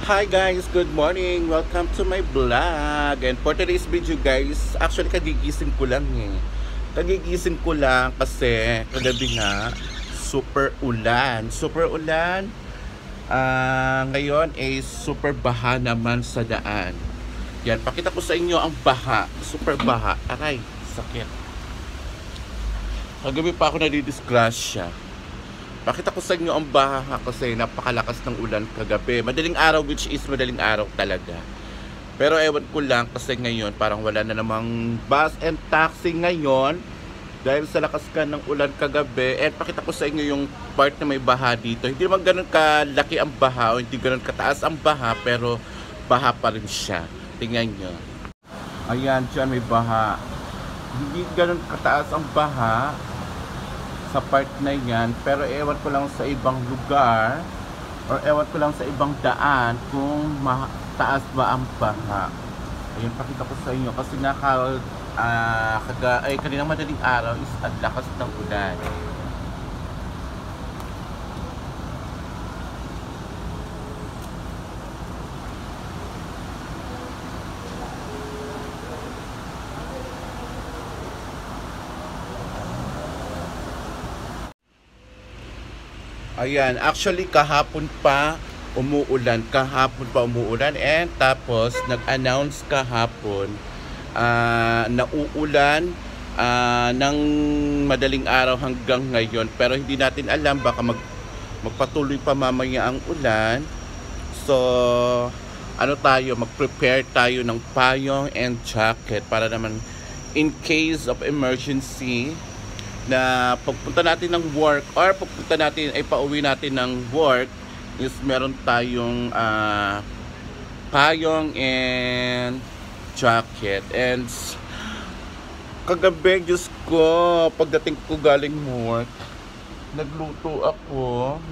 Hi guys, good morning. Welcome to my vlog. And for today's video guys, actually kagigising ko lang eh. Kagigising ko lang kasi kagabi nga super ulan. Super ulan. Ngayon ay super baha naman sa daan. Yan, pakita ko sa inyo ang baha. Super baha. Aray, sakit. Kagabi pa ako nadidisgrasya. Pakita ko sa inyo ang baha kasi napakalakas ng ulan kagabi. Madaling araw, which is madaling araw talaga. Pero ewan ko lang kasi ngayon parang wala na namang bus and taxi ngayon dahil sa lakas ka ng ulan kagabi. And pakita ko sa inyo yung part na may baha dito. Hindi naman ganun kalaki ang baha o hindi ganun kataas ang baha, pero baha pa rin siya. Tingnan nyo. Ayan, dyan may baha. Hindi ganun kataas ang baha sa part na yan, pero ewan ko lang sa ibang lugar or ewan ko lang sa ibang daan kung mataas ba ang baha. Ayun, pakita ko sa inyo kasi kaninang madaling araw is ang lakas ng ulan. Ayan, actually kahapon pa umuulan, and tapos nag-announce kahapon na uulan ng madaling araw hanggang ngayon, pero hindi natin alam, baka magpatuloy pa mamaya ang ulan. So mag-prepare tayo ng payong and jacket para naman in case of emergency na pagpunta natin ng work or pagpunta natin ay pauwi natin ng work is meron tayong payong and jacket. And kagabi, Diyos ko, pagdating ko galing work, nagluto ako,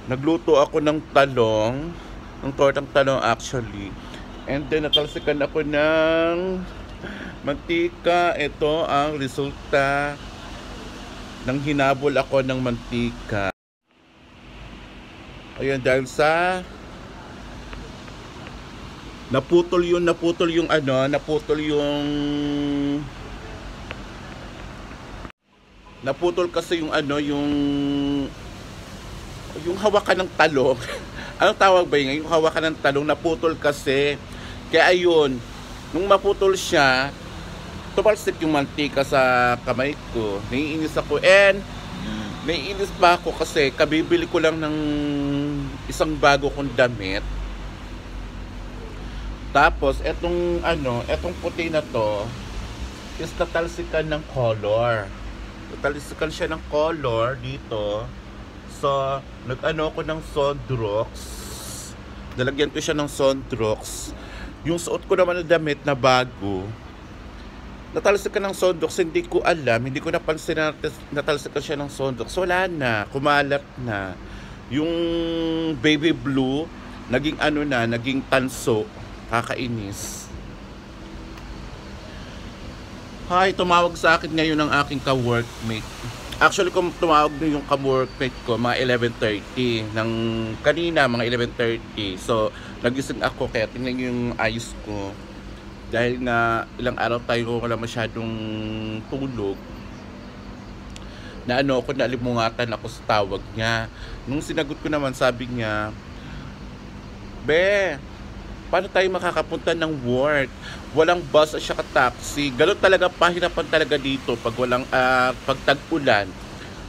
nagluto ako ng talong, ng tortang talong actually, and then natalsikan ako ng mantika. Ito ang resulta ng hinabol ako ng mantika. Ayan, dahil sa naputol kasi yung hawakan ng talong. Anong tawag ba yun? Yung hawakan ng talong naputol kasi. Kaya ayun, nung maputol siya, tumalsik yung mantika sa kamay ko. Naiinis ako, and naiinis pa ako kasi kabibili ko lang ng isang bago kong damit. Tapos etong puti na to is natalsikan ng color. Natalsikan siya ng color dito. So nag-ano ko ng Sondrox. Nalagyan ko siya ng Sondrox. Yung suot ko naman na damit na bago, natalsikan ng Sondrox, hindi ko alam, hindi ko napansin na natalsikan siya ng Sondrox. Wala na, kumalat na. Yung baby blue, naging tanso. Kakainis. Hi, tumawag sa akin ngayon ng aking ka-workmate. Actually, kung tumawag na yung ka-workmate ko, mga 11:30 ng kanina, mga 11:30. So, nagising ako kaya tingnan yung ayos ko. Dahil nga ilang araw tayo wala masyadong tulog. Nalimungatan ako sa tawag niya. Nung sinagot ko naman, sabi niya, "Be, paano tayo makakapunta ng work? Walang bus at saka taxi." Ganun talaga, pahirapan talaga dito pag pag tag-ulan.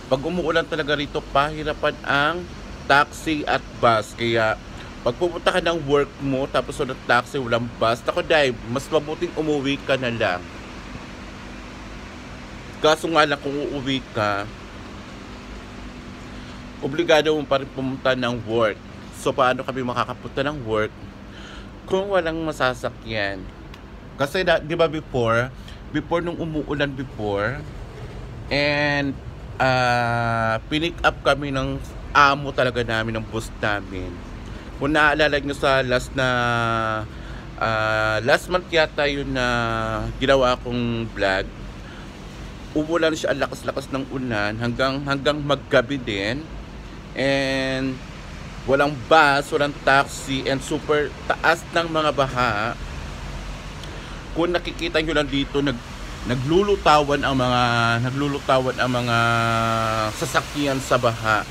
Pag umuulan talaga rito, pahirapan ang taxi at bus. Kaya pag pupunta ka ng work mo tapos walang taxi, walang bus, ako dahil mas mabuting umuwi ka na lang. Kaso nga lang, kung uuwi ka, obligado mo pa rin pumunta ng work. So paano kami makakapunta ng work kung walang masasakyan? Kasi di ba before nung umuulan and pinick up kami ng amo talaga namin, ng boss namin. Kung naaalala nyo sa last month yata yun na ginawa kong vlog, umulan siya, ang lakas-lakas ng ulan hanggang maggabi din. And Walang bus, walang taxi, and super taas ng mga baha. Kung nakikita nyo lang dito, naglulutawan ang mga sasakyan sa baha.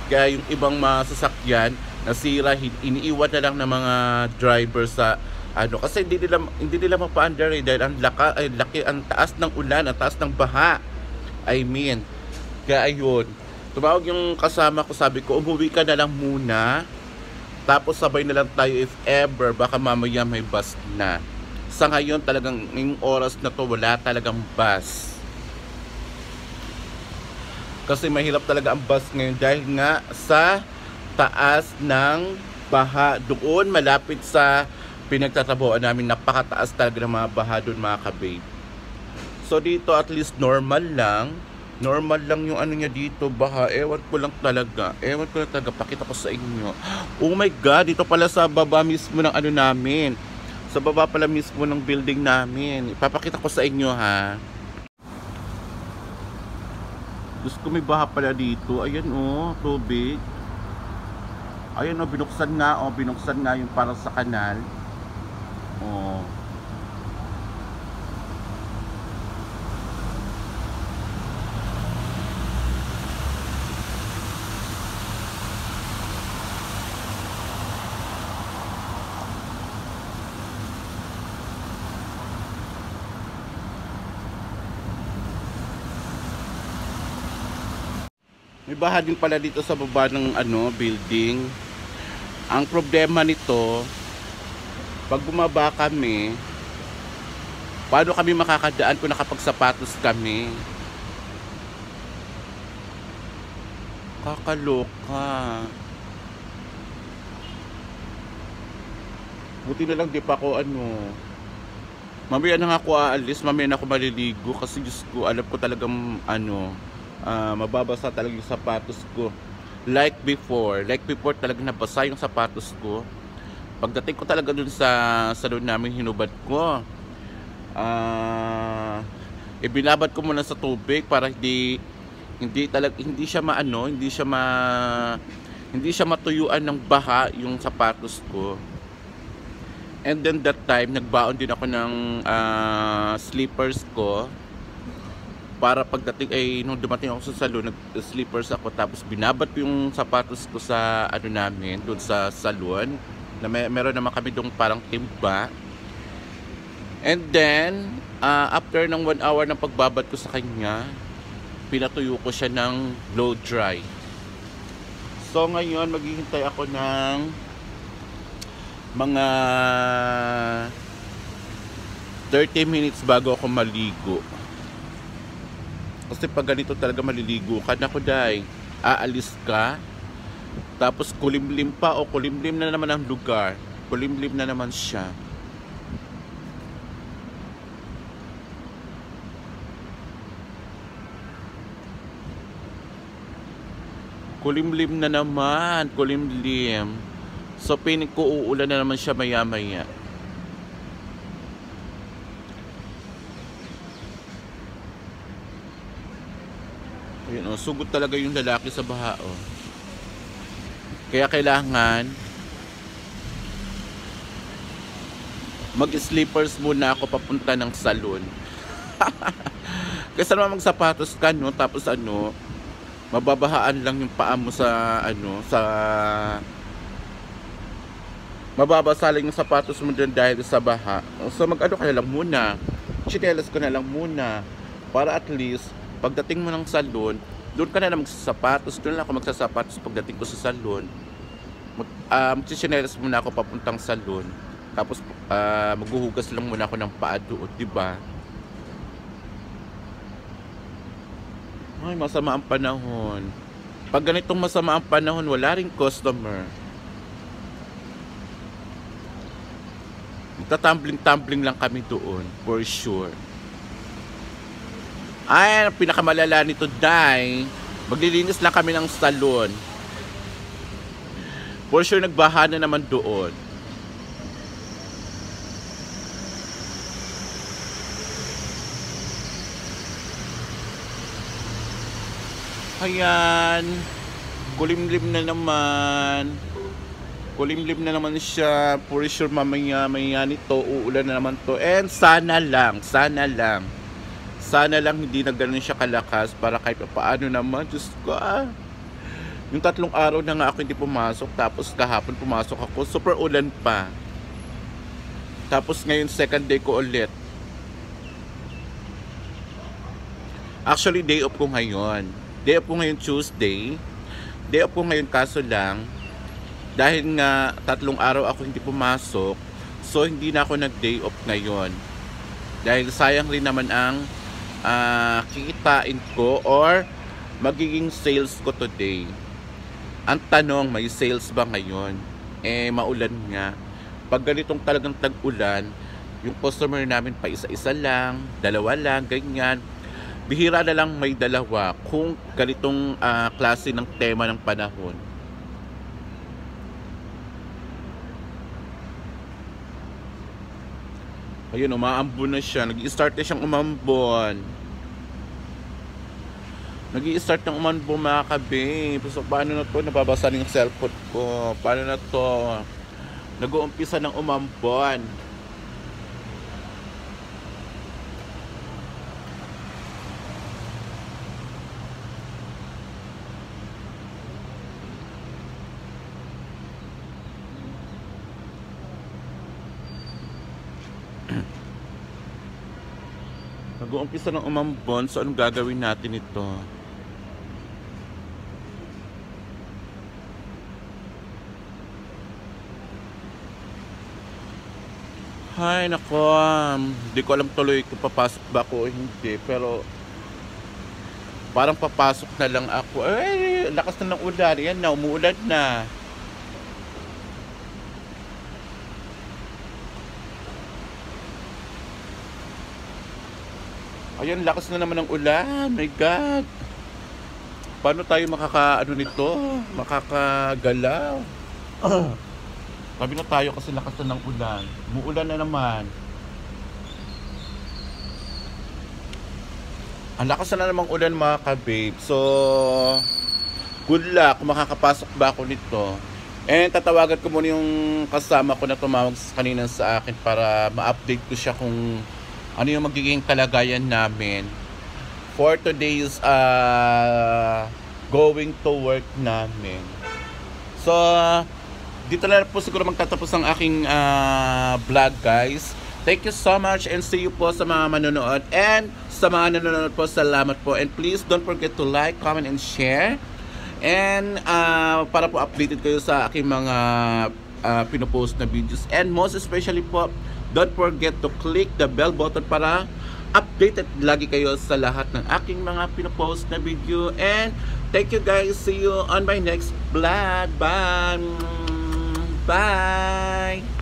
Kaya yung ibang mga sasakyan nasira, iniiwan na lang ng mga driver sa ano, kasi hindi nila mapa-under dahil ang taas ng ulan, ang taas ng baha. I mean, kaya ayun, tumawag yung kasama ko, sabi ko umuwi ka na lang muna, tapos sabay na lang tayo if ever, baka mamaya may bus na. Sa ngayon talagang ngayong oras na to wala talagang bus. Kasi mahirap talaga ang bus ngayon dahil nga sa taas ng baha. Doon malapit sa pinagtatrabahoan namin, napakataas talaga ng mga baha doon, mga kababe. So dito at least normal lang yung ano niya dito, baha. Ewan ko lang talaga, pakita ko sa inyo. Oh my god, dito pala sa baba mismo ng ano namin, sa baba pala mismo ng building namin. Ipapakita ko sa inyo, ha. Diyos ko, may baha pala dito. Ayan oh, tubig. Ayan oh, binuksan nga yung para sa kanal. Oh. May baha din pala dito sa baba ng ano, building. Ang problema nito, pag bumaba kami, paano kami makakadaan kung nakapagsapatos kami? Kakaloka. Buti na lang di pa ako ano. Mamaya na nga ako aalis, mamaya na ako maliligo kasi Diyos ko, alam ko talagang ano, mababasa talaga yung sapatos ko. Like before talaga nabasa yung sapatos ko. Pagdating ko talaga dun sa salon namin, hinubad ko. Ibinabad ko muna sa tubig para hindi siya matuyuan ng baha yung sapatos ko. And then that time, nagbaon din ako ng slippers ko. Para pagdating nung dumating ako sa salon, nag-slippers ako, tapos binabad ko yung sapatos ko sa ano namin, doon sa salon. Na meron naman kami doon parang timba. And then, after ng 1 hour ng pagbabad ko sa kanya, pinatuyo ko siya ng blow dry. So ngayon, maghihintay ako ng mga 30 minutes bago ako maligo. Kasi pag ganito talaga maliligo ka, naku day, aalis ka, tapos kulimlim pa, o kulimlim na naman ang lugar, kulimlim na naman siya. Kulimlim na naman, kulimlim. So pinig ko uulan na naman siya maya maya. Ayun, oh, sugot talaga yung lalaki sa baha, oh. Kaya kailangan mag-slippers muna ako papunta ng salon. Kasi naman magsapatos ka, no? Tapos ano, mababahaan lang yung paa mo sa ano, mababasa lang yung sapatos mo dyan dahil sa baha. So mag-ano ka na lang muna, chinelas ko na lang muna, para at least pagdating mo ng salon, doon ka na magsasapatos. Doon lang ako magsasapatos pagdating ko sa salon. Magchichinelas muna ako papuntang salon. Tapos maghuhugas lang muna ako ng paa doon, diba? Ay, masama ang panahon. Pag ganitong masama ang panahon, wala ring customer. Magtatumbling-tumbling lang kami doon, for sure. Ay, ang pinakamalala nito, day, maglilinis lang kami ng salon. For sure, nagbaha na naman doon. Ayan. Kulimlim na naman. Kulimlim na naman siya. For sure mamaya nito, uulan na naman to. And sana lang hindi na ganun siya kalakas para kahit paano naman. Diyos ko Yung 3 araw na nga ako hindi pumasok. Tapos kahapon pumasok ako. Super ulan pa. Tapos ngayon second day ko ulit. Actually day off ko ngayon. Day off ko ngayon Tuesday. Day off ko ngayon kaso lang. Dahil nga 3 araw ako hindi pumasok. So hindi na ako nag-day off ngayon. Dahil sayang rin naman ang kikitain ko or magiging sales ko today. Ang tanong, may sales ba ngayon? Maulan nga. Pag ganitong talagang tag-ulan, yung customer namin pa isa-isa lang, 2 lang, ganyan. Bihira na lang may 2 kung ganitong klase ng tema ng panahon. Ayun, umaambon na siya. Nag-i-start na siyang umambon. Nag-i-start ng umambon mga kabe. So, paano na to? Nababasa na yung cellphone ko. Paano na to? Nag-uumpisa ng umambon. Nag-uumpisa ng umambon. So anong gagawin natin ito? Hay nako, hindi ko alam tuloy kung papasok ba ako o hindi. Pero parang papasok na lang ako. Lakas na ng ulan. Yan na, umuulan na. Ayan, lakas na naman ng ulan. My God. Paano tayo makakagalaw? Sabi na tayo kasi lakas na ng ulan. Muulan na naman. Ang lakas na namang ulan mga ka-babe. So, good luck kung makakapasok ba ako nito. And tatawagan ko muna yung kasama ko na tumawag kanina sa akin para ma-update ko siya kung ano yung magiging kalagayan namin for today's going to work namin. So, dito na po siguro magtatapos ang aking vlog guys. Thank you so much and see you po sa mga manonood. And sa mga nanonood po, salamat po. And please don't forget to like, comment, and share. And para po updated kayo sa aking mga pinopost na videos. And most especially po, don't forget to click the bell button para updated lagi kayo sa lahat ng aking mga pinopost na video. And thank you guys. See you on my next vlog. Bye! Bye!